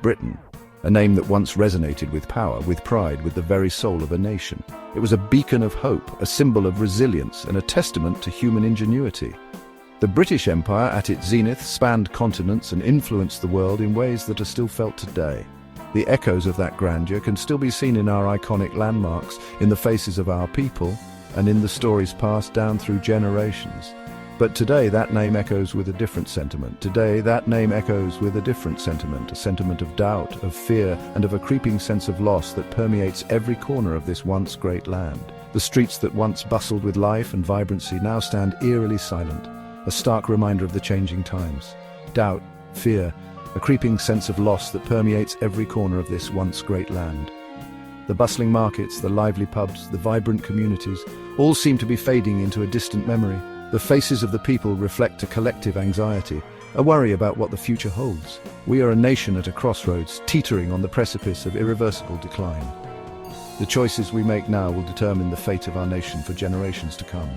Britain, a name that once resonated with power, with pride, with the very soul of a nation. It was a beacon of hope, a symbol of resilience, and a testament to human ingenuity. The British Empire, at its zenith, spanned continents and influenced the world in ways that are still felt today. The echoes of that grandeur can still be seen in our iconic landmarks, in the faces of our people, and in the stories passed down through generations. But today that name echoes with a different sentiment. Today that name echoes with a different sentiment, a sentiment of doubt, of fear, and of a creeping sense of loss that permeates every corner of this once great land. The streets that once bustled with life and vibrancy now stand eerily silent, a stark reminder of the changing times. Doubt, fear, a creeping sense of loss that permeates every corner of this once great land. The bustling markets, the lively pubs, the vibrant communities, all seem to be fading into a distant memory. The faces of the people reflect a collective anxiety, a worry about what the future holds. We are a nation at a crossroads, teetering on the precipice of irreversible decline. The choices we make now will determine the fate of our nation for generations to come.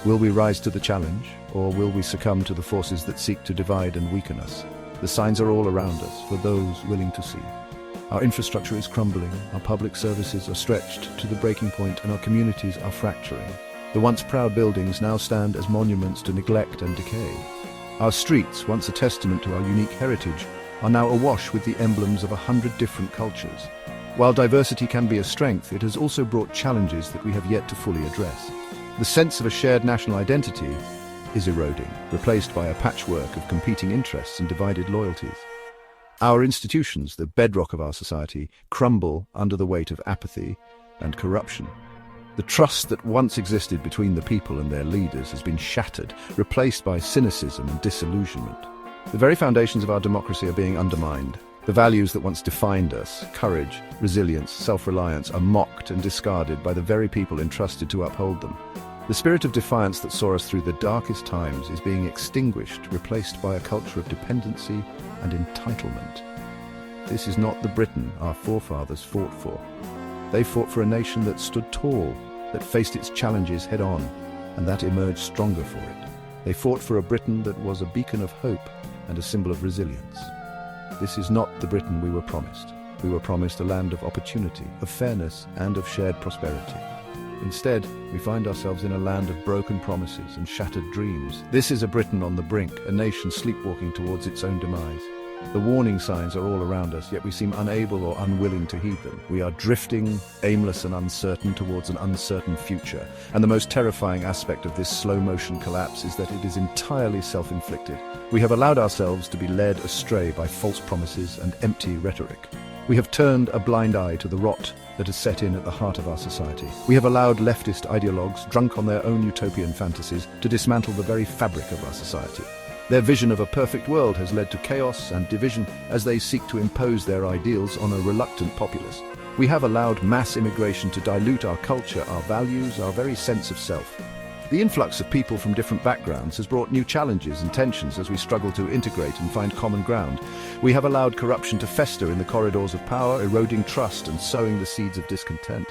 Will we rise to the challenge, or will we succumb to the forces that seek to divide and weaken us? The signs are all around us for those willing to see. Our infrastructure is crumbling, our public services are stretched to the breaking point, and our communities are fracturing. The once proud buildings now stand as monuments to neglect and decay. Our streets, once a testament to our unique heritage, are now awash with the emblems of 100 different cultures. While diversity can be a strength, it has also brought challenges that we have yet to fully address. The sense of a shared national identity is eroding, replaced by a patchwork of competing interests and divided loyalties. Our institutions, the bedrock of our society, crumble under the weight of apathy and corruption. The trust that once existed between the people and their leaders has been shattered, replaced by cynicism and disillusionment. The very foundations of our democracy are being undermined. The values that once defined us, courage, resilience, self-reliance, are mocked and discarded by the very people entrusted to uphold them. The spirit of defiance that saw us through the darkest times is being extinguished, replaced by a culture of dependency and entitlement. This is not the Britain our forefathers fought for. They fought for a nation that stood tall, that faced its challenges head-on, and that emerged stronger for it. They fought for a Britain that was a beacon of hope and a symbol of resilience. This is not the Britain we were promised. We were promised a land of opportunity, of fairness, and of shared prosperity. Instead, we find ourselves in a land of broken promises and shattered dreams. This is a Britain on the brink, a nation sleepwalking towards its own demise. The warning signs are all around us, yet we seem unable or unwilling to heed them. We are drifting, aimless and uncertain, towards an uncertain future. And the most terrifying aspect of this slow-motion collapse is that it is entirely self-inflicted. We have allowed ourselves to be led astray by false promises and empty rhetoric. We have turned a blind eye to the rot that has set in at the heart of our society. We have allowed leftist ideologues, drunk on their own utopian fantasies, to dismantle the very fabric of our society. Their vision of a perfect world has led to chaos and division as they seek to impose their ideals on a reluctant populace. We have allowed mass immigration to dilute our culture, our values, our very sense of self. The influx of people from different backgrounds has brought new challenges and tensions as we struggle to integrate and find common ground. We have allowed corruption to fester in the corridors of power, eroding trust and sowing the seeds of discontent.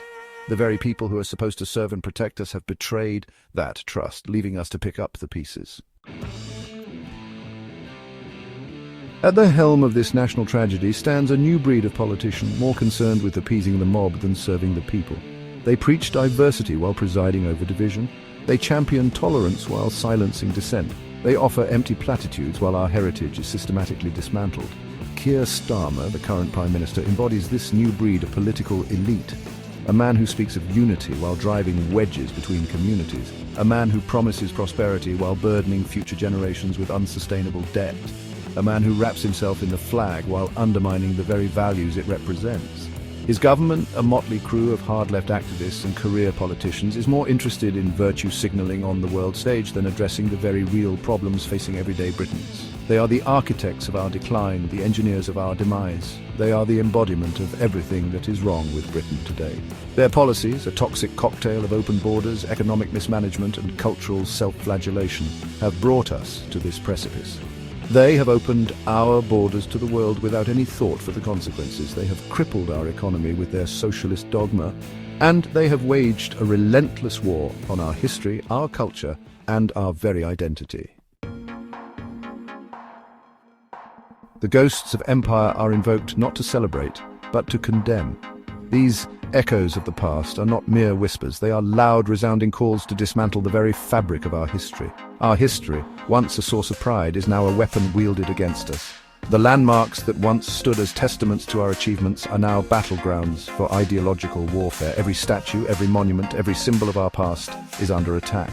The very people who are supposed to serve and protect us have betrayed that trust, leaving us to pick up the pieces. At the helm of this national tragedy stands a new breed of politician, more concerned with appeasing the mob than serving the people. They preach diversity while presiding over division. They champion tolerance while silencing dissent. They offer empty platitudes while our heritage is systematically dismantled. Keir Starmer, the current Prime Minister, embodies this new breed of political elite. A man who speaks of unity while driving wedges between communities. A man who promises prosperity while burdening future generations with unsustainable debt. A man who wraps himself in the flag while undermining the very values it represents. His government, a motley crew of hard-left activists and career politicians, is more interested in virtue signalling on the world stage than addressing the very real problems facing everyday Britons. They are the architects of our decline, the engineers of our demise. They are the embodiment of everything that is wrong with Britain today. Their policies, a toxic cocktail of open borders, economic mismanagement and cultural self-flagellation, have brought us to this precipice. They have opened our borders to the world without any thought for the consequences. They have crippled our economy with their socialist dogma, and they have waged a relentless war on our history, our culture, and our very identity. The ghosts of empire are invoked not to celebrate, but to condemn. These echoes of the past are not mere whispers, they are loud, resounding calls to dismantle the very fabric of our history. Our history, once a source of pride, is now a weapon wielded against us. The landmarks that once stood as testaments to our achievements are now battlegrounds for ideological warfare. Every statue, every monument, every symbol of our past is under attack.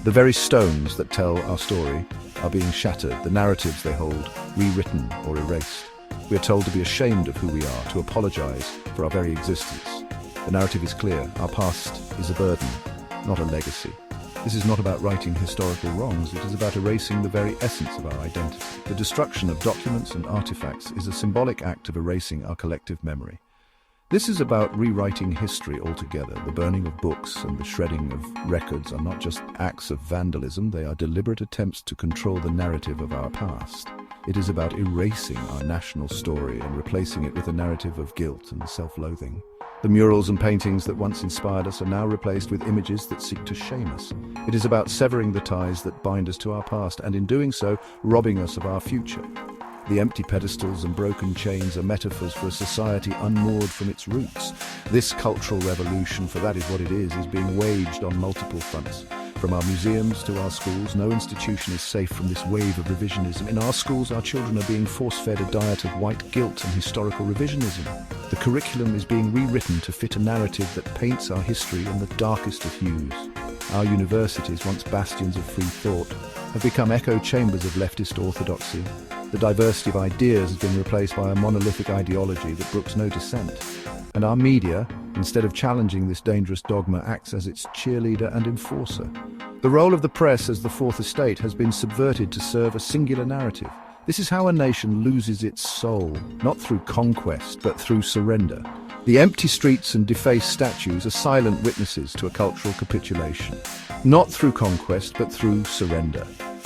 The very stones that tell our story are being shattered, the narratives they hold rewritten or erased. We are told to be ashamed of who we are, to apologize for our very existence. The narrative is clear. Our past is a burden, not a legacy. This is not about righting historical wrongs, it is about erasing the very essence of our identity. The destruction of documents and artifacts is a symbolic act of erasing our collective memory. This is about rewriting history altogether. The burning of books and the shredding of records are not just acts of vandalism, they are deliberate attempts to control the narrative of our past. It is about erasing our national story and replacing it with a narrative of guilt and self-loathing. The murals and paintings that once inspired us are now replaced with images that seek to shame us. It is about severing the ties that bind us to our past and, in doing so, robbing us of our future. The empty pedestals and broken chains are metaphors for a society unmoored from its roots. This cultural revolution, for that is what it is being waged on multiple fronts. From our museums to our schools, no institution is safe from this wave of revisionism. In our schools, our children are being force-fed a diet of white guilt and historical revisionism. The curriculum is being rewritten to fit a narrative that paints our history in the darkest of hues. Our universities, once bastions of free thought, have become echo chambers of leftist orthodoxy. The diversity of ideas has been replaced by a monolithic ideology that brooks no dissent. And our media, instead of challenging this dangerous dogma, acts as its cheerleader and enforcer. The role of the press as the fourth estate has been subverted to serve a singular narrative. This is how a nation loses its soul, not through conquest, but through surrender. The empty streets and defaced statues are silent witnesses to a cultural capitulation. Not through conquest, but through surrender.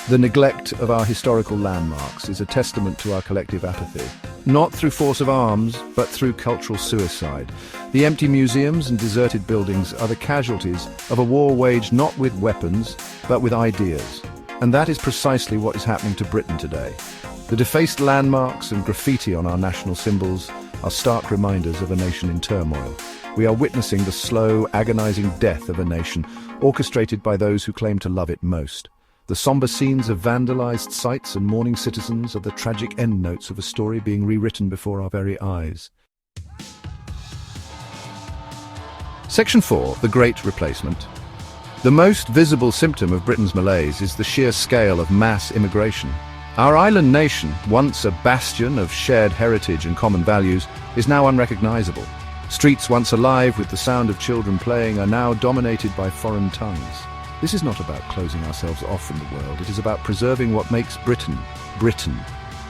The neglect of our historical landmarks is a testament to our collective apathy. Not through force of arms, but through cultural suicide. The empty museums and deserted buildings are the casualties of a war waged not with weapons, but with ideas. And that is precisely what is happening to Britain today. The defaced landmarks and graffiti on our national symbols are stark reminders of a nation in turmoil. We are witnessing the slow, agonizing death of a nation, orchestrated by those who claim to love it most. The somber scenes of vandalized sites and mourning citizens are the tragic endnotes of a story being rewritten before our very eyes. Section 4. The Great Replacement. The most visible symptom of Britain's malaise is the sheer scale of mass immigration. Our island nation, once a bastion of shared heritage and common values, is now unrecognizable. Streets once alive with the sound of children playing are now dominated by foreign tongues. This is not about closing ourselves off from the world. It is about preserving what makes Britain, Britain.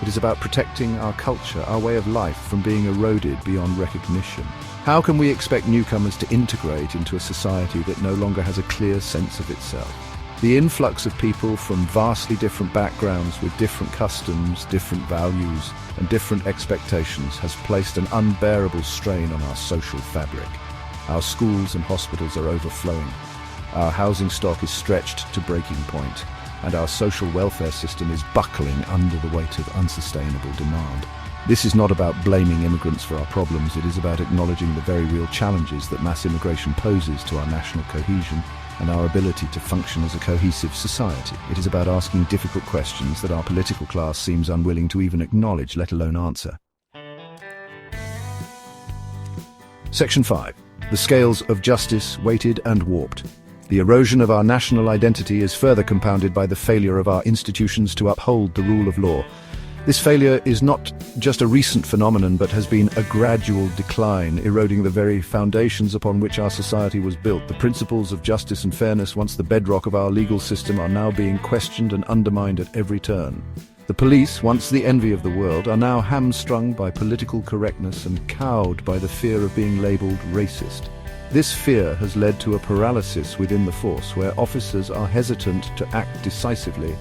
It is about protecting our culture, our way of life, from being eroded beyond recognition. How can we expect newcomers to integrate into a society that no longer has a clear sense of itself? The influx of people from vastly different backgrounds with different customs, different values, and different expectations has placed an unbearable strain on our social fabric. Our schools and hospitals are overflowing. Our housing stock is stretched to breaking point, and our social welfare system is buckling under the weight of unsustainable demand. This is not about blaming immigrants for our problems, it is about acknowledging the very real challenges that mass immigration poses to our national cohesion and our ability to function as a cohesive society. It is about asking difficult questions that our political class seems unwilling to even acknowledge, let alone answer. Section 5. The scales of justice weighted and warped. The erosion of our national identity is further compounded by the failure of our institutions to uphold the rule of law. This failure is not just a recent phenomenon, but has been a gradual decline, eroding the very foundations upon which our society was built. The principles of justice and fairness, once the bedrock of our legal system, are now being questioned and undermined at every turn. The police, once the envy of the world, are now hamstrung by political correctness and cowed by the fear of being labelled racist. This fear has led to a paralysis within the force, where officers are hesitant to act decisively,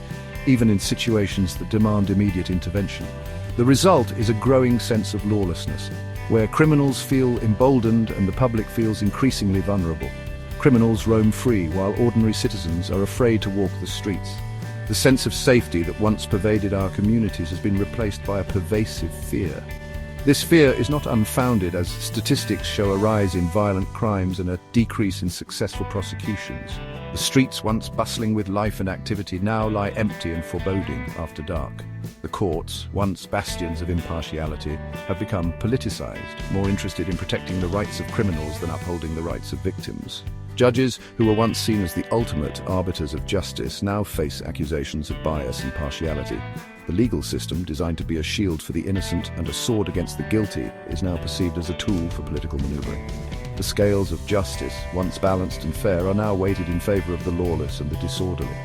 even in situations that demand immediate intervention. The result is a growing sense of lawlessness, where criminals feel emboldened and the public feels increasingly vulnerable. Criminals roam free, while ordinary citizens are afraid to walk the streets. The sense of safety that once pervaded our communities has been replaced by a pervasive fear. This fear is not unfounded, as statistics show a rise in violent crimes and a decrease in successful prosecutions. The streets, once bustling with life and activity, now lie empty and foreboding after dark. The courts, once bastions of impartiality, have become politicized, more interested in protecting the rights of criminals than upholding the rights of victims. Judges, who were once seen as the ultimate arbiters of justice, now face accusations of bias and partiality. The legal system, designed to be a shield for the innocent and a sword against the guilty, is now perceived as a tool for political maneuvering. The scales of justice, once balanced and fair, are now weighted in favor of the lawless and the disorderly.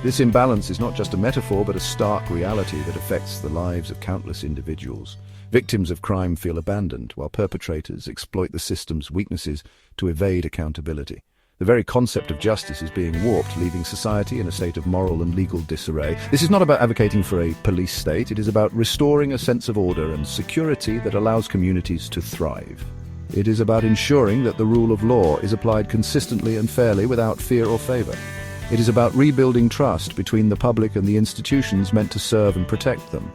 This imbalance is not just a metaphor, but a stark reality that affects the lives of countless individuals. Victims of crime feel abandoned, while perpetrators exploit the system's weaknesses to evade accountability. The very concept of justice is being warped, leaving society in a state of moral and legal disarray. This is not about advocating for a police state, it is about restoring a sense of order and security that allows communities to thrive. It is about ensuring that the rule of law is applied consistently and fairly without fear or favor. It is about rebuilding trust between the public and the institutions meant to serve and protect them.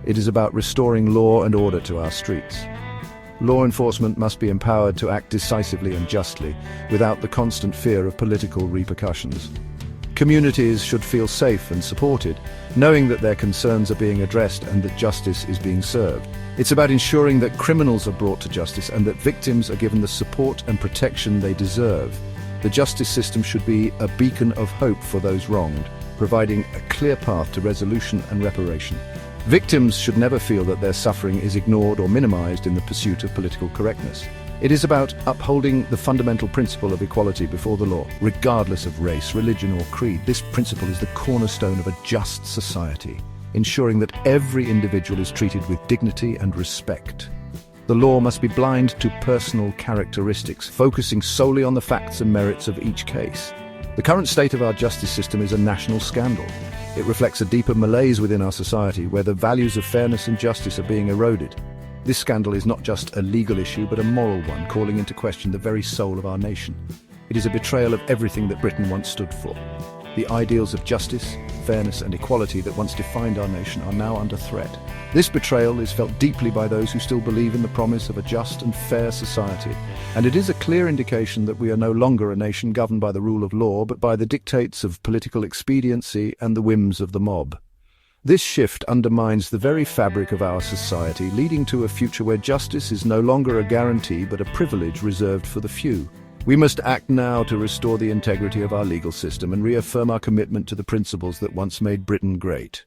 It is about restoring law and order to our streets. Law enforcement must be empowered to act decisively and justly, without the constant fear of political repercussions. Communities should feel safe and supported, knowing that their concerns are being addressed and that justice is being served. It's about ensuring that criminals are brought to justice and that victims are given the support and protection they deserve. The justice system should be a beacon of hope for those wronged, providing a clear path to resolution and reparation. Victims should never feel that their suffering is ignored or minimized in the pursuit of political correctness. It is about upholding the fundamental principle of equality before the law, regardless of race, religion, or creed. This principle is the cornerstone of a just society, ensuring that every individual is treated with dignity and respect. The law must be blind to personal characteristics, focusing solely on the facts and merits of each case. The current state of our justice system is a national scandal. It reflects a deeper malaise within our society, where the values of fairness and justice are being eroded. This scandal is not just a legal issue, but a moral one, calling into question the very soul of our nation. It is a betrayal of everything that Britain once stood for. The ideals of justice, fairness, and equality that once defined our nation are now under threat. This betrayal is felt deeply by those who still believe in the promise of a just and fair society, and it is a clear indication that we are no longer a nation governed by the rule of law, but by the dictates of political expediency and the whims of the mob. This shift undermines the very fabric of our society, leading to a future where justice is no longer a guarantee but a privilege reserved for the few. We must act now to restore the integrity of our legal system and reaffirm our commitment to the principles that once made Britain great.